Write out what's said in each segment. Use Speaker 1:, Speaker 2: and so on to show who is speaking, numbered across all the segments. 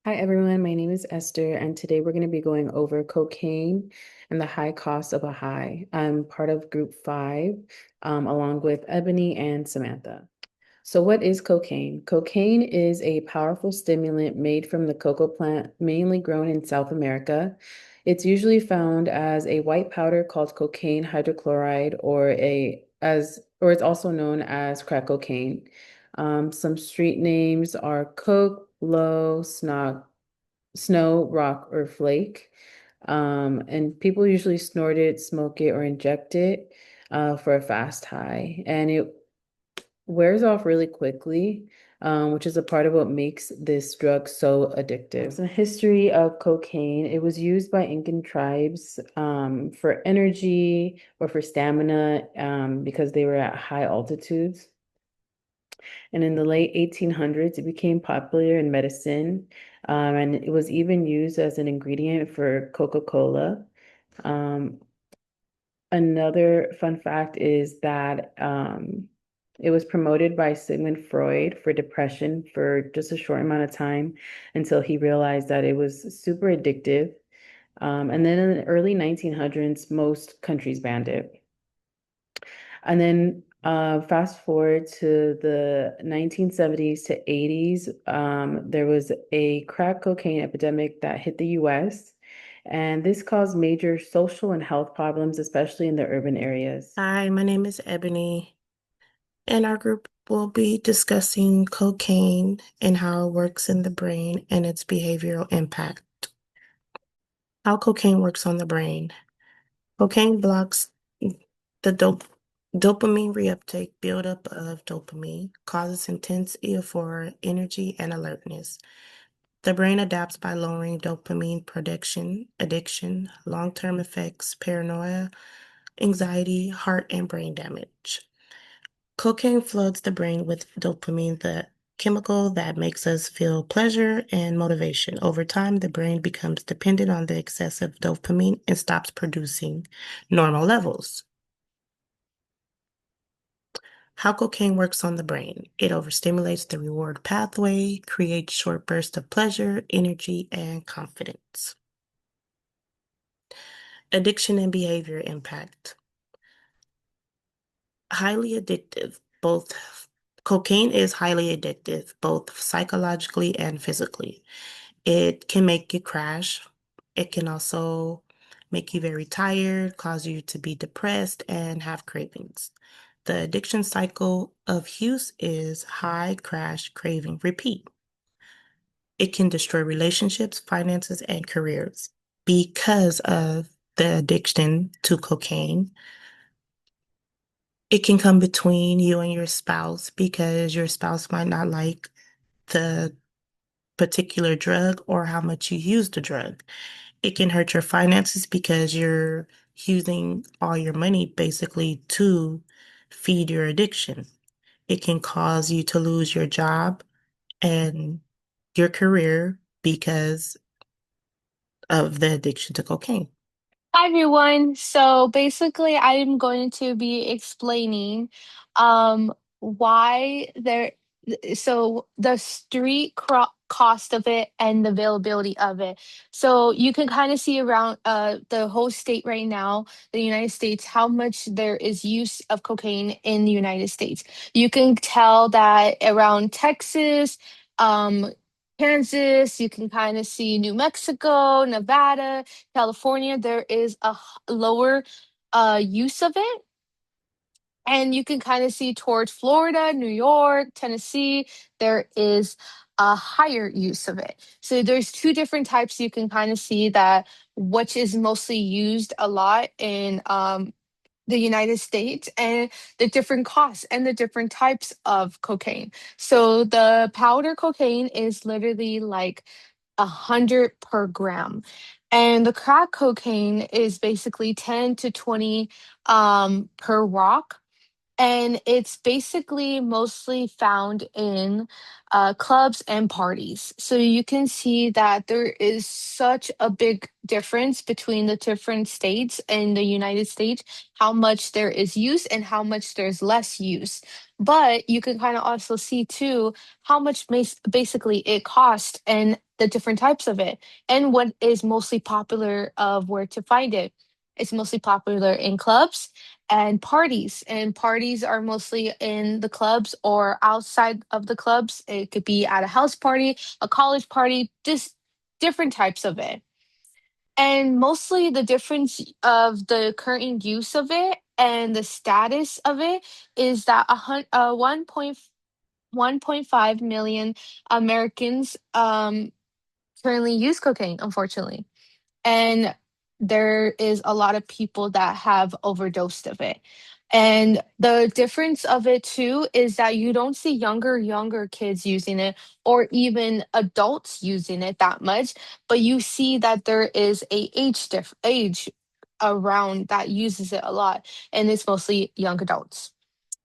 Speaker 1: Hi everyone, my name is Esther, and today we're going to be going over cocaine and the high cost of a high. I'm part of group five, along with Ebony and Samantha. So, what is cocaine? Cocaine is a powerful stimulant made from the cocoa plant, mainly grown in South America. It's usually found as a white powder called cocaine hydrochloride, or it's also known as crack cocaine. Some street names are coke, blow, snow, rock, or flake. And people usually snort it, smoke it, or inject it for a fast high. And it wears off really quickly, which is a part of what makes this drug so addictive. So, history of cocaine, it was used by Incan tribes for energy or for stamina because they were at high altitudes. And in the late 1800s, it became popular in medicine, and it was even used as an ingredient for Coca-Cola. Um, Another fun fact is that it was promoted by Sigmund Freud for depression for just a short amount of time until he realized that it was super addictive. And then in the early 1900s, most countries banned it. And then fast forward to the 1970s to 80s, there was a crack cocaine epidemic that hit the US, and this caused major social and health problems, especially in the urban areas.
Speaker 2: Hi, my name is Ebony, and our group will be discussing cocaine and how it works in the brain and its behavioral impact. How cocaine works on the brain. Cocaine blocks the dopamine reuptake, buildup of dopamine, causes intense euphoria, energy, and alertness. The brain adapts by lowering dopamine production, addiction, long-term effects, paranoia, anxiety, heart, and brain damage. Cocaine floods the brain with dopamine, the chemical that makes us feel pleasure and motivation. Over time, the brain becomes dependent on the excessive dopamine and stops producing normal levels. How cocaine works on the brain. It overstimulates the reward pathway, creates short bursts of pleasure, energy, and confidence. Addiction and behavior impact. Highly addictive. Both cocaine is highly addictive, both psychologically and physically. It can make you crash. It can also make you very tired, cause you to be depressed, and have cravings. The addiction cycle of use is high, crash, craving, repeat. It can destroy relationships, finances, and careers because of the addiction to cocaine. It can come between you and your spouse because your spouse might not like the particular drug or how much you use the drug. It can hurt your finances because you're using all your money basically to feed your addiction. It can cause you to lose your job and your career because of the addiction to cocaine.
Speaker 3: Hi everyone. So basically, I'm going to be explaining why there so the cost of it and the availability of it. So you can kind of see around the whole state right now, the United States, how much there is use of cocaine in the United States. You can tell that around Texas, um Kansas, you can kind of see New Mexico, Nevada, California, there is a lower use of it. And you can kind of see towards Florida, New York, Tennessee, there is a higher use of it. So there's two different types you can kind of see that which is mostly used a lot in the United States and the different costs and the different types of cocaine. So the powder cocaine is literally like 100 per gram. And the crack cocaine is basically 10 to 20 per rock. and it's basically mostly found in clubs and parties. So you can see that there is such a big difference between the different states in the United States, how much there is use and how much there's less use. But you can kind of also see too how much basically it costs and the different types of it and what is mostly popular of where to find it. It's mostly popular in clubs and parties are mostly in the clubs or outside of the clubs. It could be at a house party, a college party, just different types of it. And mostly the difference of the current use of it and the status of it is that 1.5 million Americans currently use cocaine, unfortunately. And there is a lot of people that have overdosed of it. And the difference of it too is that you don't see younger kids using it or even adults using it that much, but you see that there is a age around that uses it a lot, and it's mostly young adults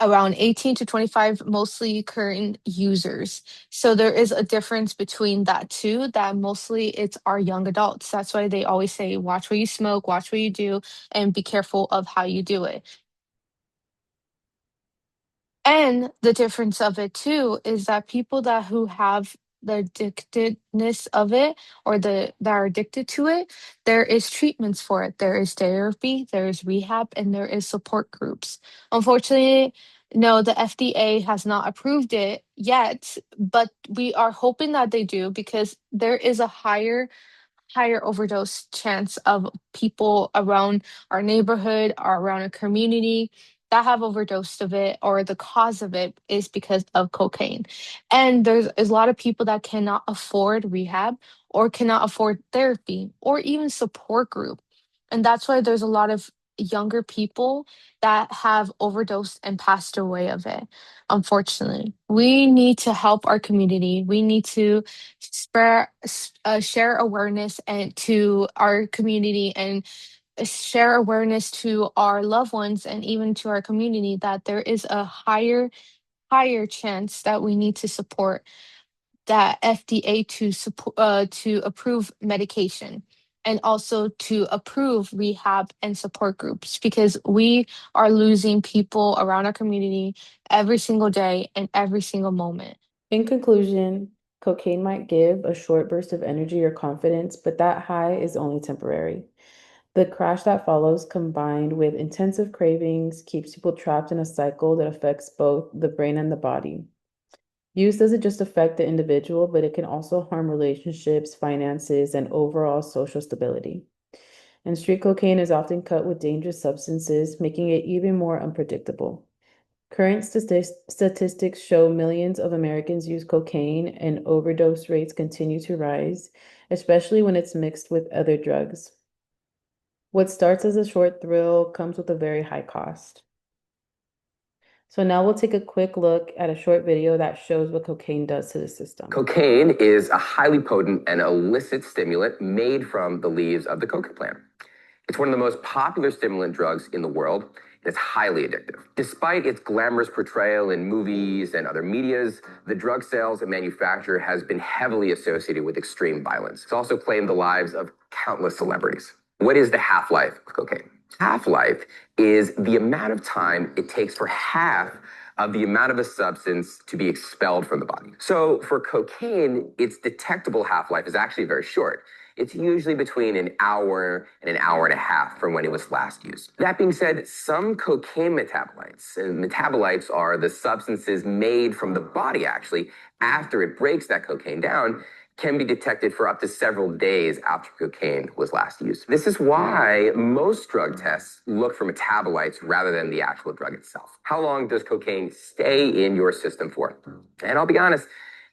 Speaker 3: around 18 to 25, mostly current users. So there is a difference between that too, that mostly it's our young adults. That's why they always say, watch what you smoke, watch what you do, and be careful of how you do it. And the difference of it too is that people that who have the addictedness of it or that are addicted to it, there is treatments for it. There is therapy, there is rehab, and there is support groups. Unfortunately, no, the FDA has not approved it yet, but we are hoping that they do because there is a higher overdose chance of people around our neighborhood or around a community that have overdosed of it, or the cause of it is because of cocaine. And there's a lot of people that cannot afford rehab or cannot afford therapy or even support group. And that's why there's a lot of younger people that have overdosed and passed away of it. Unfortunately, we need to help our community. We need to share awareness and to our community and share awareness to our loved ones and even to our community that there is a higher chance that we need to support that FDA to support to approve medication and also to approve rehab and support groups because we are losing people around our community every single day and every single moment.
Speaker 1: In conclusion, cocaine might give a short burst of energy or confidence, but that high is only temporary. The crash that follows, combined with intensive cravings, keeps people trapped in a cycle that affects both the brain and the body. Use doesn't just affect the individual, but it can also harm relationships, finances, and overall social stability. And street cocaine is often cut with dangerous substances, making it even more unpredictable. Current statistics show millions of Americans use cocaine, and overdose rates continue to rise, especially when it's mixed with other drugs. What starts as a short thrill comes with a very high cost. So now we'll take a quick look at a short video that shows what cocaine does to the system.
Speaker 4: Cocaine is a highly potent and illicit stimulant made from the leaves of the coca plant. It's one of the most popular stimulant drugs in the world. It's highly addictive. Despite its glamorous portrayal in movies and other medias, the drug sales and manufacture has been heavily associated with extreme violence. It's also claimed the lives of countless celebrities. What is the half-life of cocaine? Half-life is the amount of time it takes for half of the amount of a substance to be expelled from the body. So for cocaine, its detectable half-life is actually very short. It's usually between an hour and an hour and a half from when it was last used. That being said, some cocaine metabolites, and metabolites are the substances made from the body actually after it breaks that cocaine down, can be detected for up to several days after cocaine was last used. This is why most drug tests look for metabolites rather than the actual drug itself. How long does cocaine stay in your system for? And I'll be honest,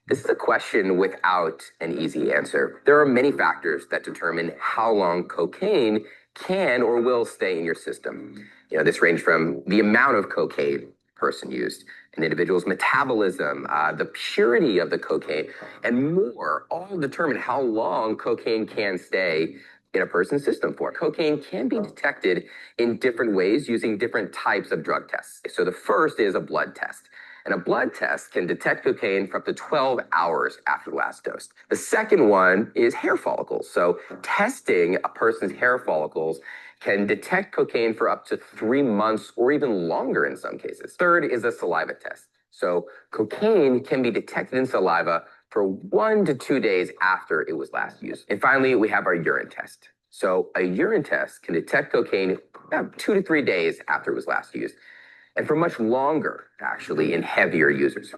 Speaker 4: this is a question without an easy answer. There are many factors that determine how long cocaine can or will stay in your system. This range from the amount of cocaine a person used, an individual's metabolism, the purity of the cocaine, and more, all determine how long cocaine can stay in a person's system for. Cocaine can be detected in different ways using different types of drug tests. So the first is a blood test. And a blood test can detect cocaine for up to 12 hours after the last dose. The second one is hair follicles. So testing a person's hair follicles can detect cocaine for up to 3 months or even longer in some cases. Third is a saliva test. So cocaine can be detected in saliva for 1 to 2 days after it was last used. And finally, we have our urine test. So a urine test can detect cocaine about 2 to 3 days after it was last used, and for much longer, actually, in heavier users.